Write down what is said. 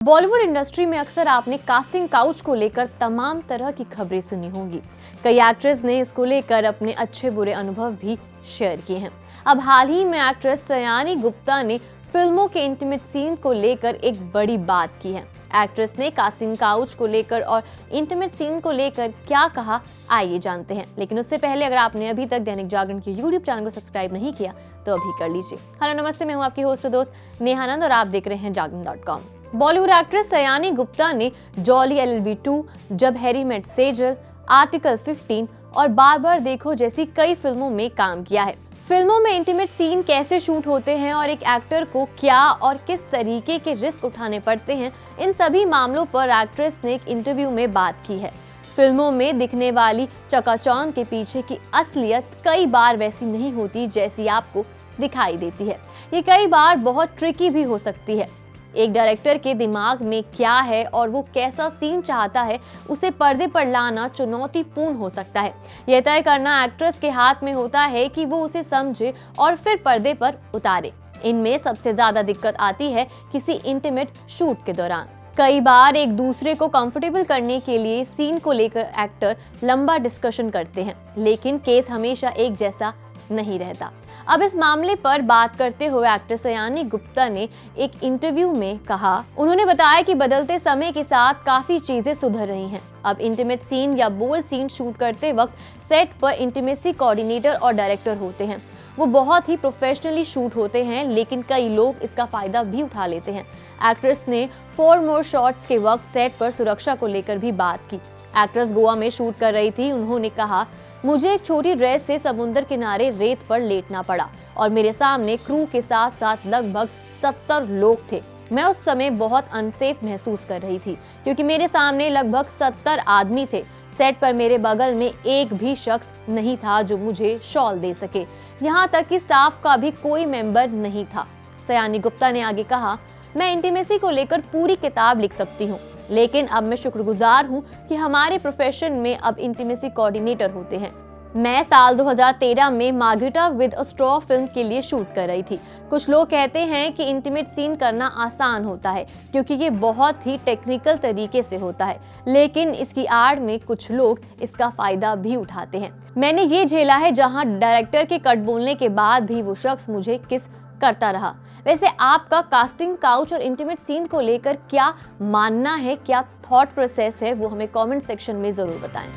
Bollywood industry में अक्सर आपने कास्टिंग काउच को लेकर तमाम तरह की खबरें सुनी होंगी। कई एक्ट्रेस ने इसको लेकर अपने अच्छे बुरे अनुभव भी शेयर किए हैं। अब हाल ही में एक्ट्रेस सयानी गुप्ता ने फिल्मों के इंटीमेट सीन को लेकर एक बड़ी बात की है। एक्ट्रेस ने कास्टिंग काउच को लेकर और इंटीमेट सीन को लेकर क्या कहा, आइए जानते हैं। लेकिन उससे पहले अगर आपने अभी तक दैनिक जागरण के यूट्यूब चैनल को सब्सक्राइब नहीं किया तो अभी कर लीजिए। हेलो नमस्ते, मैं हूँ आपकी होस्ट दोस्त नेहानंद और आप देख रहे हैं जागरण.com। बॉलीवुड एक्ट्रेस सयानी गुप्ता ने जॉली LLB 2, जब हैरी मेट सेजल, आर्टिकल 15 और बार बार देखो जैसी कई फिल्मों में काम किया है। फिल्मों में इंटीमेट सीन कैसे शूट होते हैं और एक एक्टर को क्या और किस तरीके के रिस्क उठाने पड़ते हैं, इन सभी मामलों पर एक्ट्रेस ने एक इंटरव्यू में बात की है। फिल्मों में दिखने वाली चकाचौंध के पीछे की असलियत कई बार वैसी नहीं होती जैसी आपको दिखाई देती है। ये कई बार बहुत ट्रिकी भी हो सकती है। एक डायरेक्टर के दिमाग में क्या है और वो कैसा सीन चाहता है, उसे पर्दे पर लाना चुनौतीपूर्ण हो सकता है। यह तय करना एक्ट्रेस के हाथ में होता है कि वो उसे समझे और फिर पर्दे पर उतारे। इनमें सबसे ज्यादा दिक्कत आती है किसी इंटीमेट शूट के दौरान। कई बार एक दूसरे को कंफर्टेबल करने के लिए सीन को लेकर एक्टर लंबा डिस्कशन करते हैं, लेकिन केस हमेशा एक जैसा नहीं रहता। अब इस मामले पर बात करते हुए एक्ट्रेस सयानी गुप्ता ने एक इंटरव्यू में कहा, उन्होंने बताया कि बदलते समय के साथ काफी चीजें सुधर रही हैं। अब इंटीमेट सीन या बोल्ड सीन शूट करते वक्त सेट पर इंटीमेसी कोऑर्डिनेटर और डायरेक्टर होते हैं। वो बहुत ही प्रोफेशनली शूट होते हैं, लेकिन कई लोग इसका फायदा भी उठा लेते हैं। एक्ट्रेस ने 4 मोर शॉट्स के वक्त सेट पर सुरक्षा को लेकर भी बात की। एक्ट्रेस गोवा में शूट कर रही थी। उन्होंने कहा, मुझे एक छोटी ड्रेस से समुद्र किनारे रेत पर लेटना पड़ा और मेरे सामने क्रू के साथ साथ लगभग 70 लोग थे। मैं उस समय बहुत अनसेफ महसूस कर रही थी क्योंकि मेरे सामने लगभग 70 आदमी थे। सेट पर मेरे बगल में एक भी शख्स नहीं था जो मुझे शॉल दे सके, यहाँ तक कि स्टाफ का भी कोई मेंबर नहीं था। सयानी गुप्ता ने आगे कहा, मैं इंटीमेसी को लेकर पूरी किताब लिख सकती हूँ, लेकिन अब मैं शुक्रगुजार हूँ कि हमारे प्रोफेशन में अब इंटीमेसी कोऑर्डिनेटर होते हैं। मैं साल 2013 में Margarita with a straw film के लिए शूट कर रही थी। कुछ लोग कहते हैं कि इंटीमेट सीन करना आसान होता है क्योंकि ये बहुत ही टेक्निकल तरीके से होता है, लेकिन इसकी आड़ में कुछ लोग इसका फायदा भी उठाते हैं। मैंने ये झेला है जहाँ डायरेक्टर के कट बोलने के बाद भी वो शख्स मुझे किस करता रहा। वैसे आपका कास्टिंग काउच और इंटीमेट सीन को लेकर क्या मानना है, क्या थॉट प्रोसेस है, वो हमें कमेंट सेक्शन में जरूर बताएं।